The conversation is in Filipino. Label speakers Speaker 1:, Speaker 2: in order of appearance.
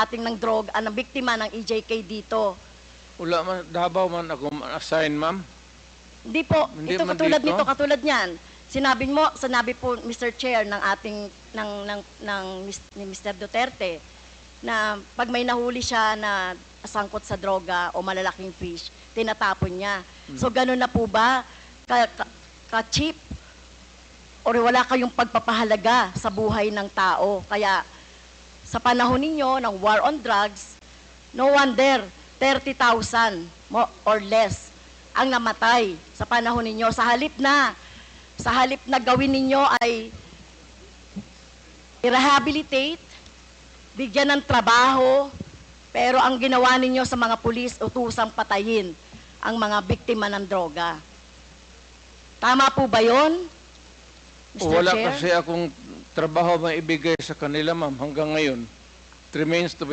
Speaker 1: ating ng droga, ng biktima ng EJK dito.
Speaker 2: Wala man, Davao man ako assign, ma'am.
Speaker 1: Hindi po,
Speaker 2: Hindi
Speaker 1: ito
Speaker 2: man
Speaker 1: katulad
Speaker 2: dito?
Speaker 1: nito, katulad niyan. Sinabi po Mr. Chair ng ating ni Mr. Duterte na pag may nahuli siya na sangkot sa droga o malalaking fish, tinatapon niya. So ganun na po ba ka-cheap or wala kayong pagpapahalaga sa buhay ng tao? Kaya sa panahon ninyo ng war on drugs, no wonder 30,000 or less ang namatay sa panahon ninyo. Sa halip na gawin ninyo ay i-rehabilitate, bigyan ng trabaho, pero ang ginawa ninyo sa mga pulis, utusang patayin ang mga biktima ng droga. Tama po ba yun, Mr.
Speaker 2: Wala
Speaker 1: Chair?
Speaker 2: kasi akong trabaho maibigay sa kanila, ma'am, hanggang ngayon. It remains to be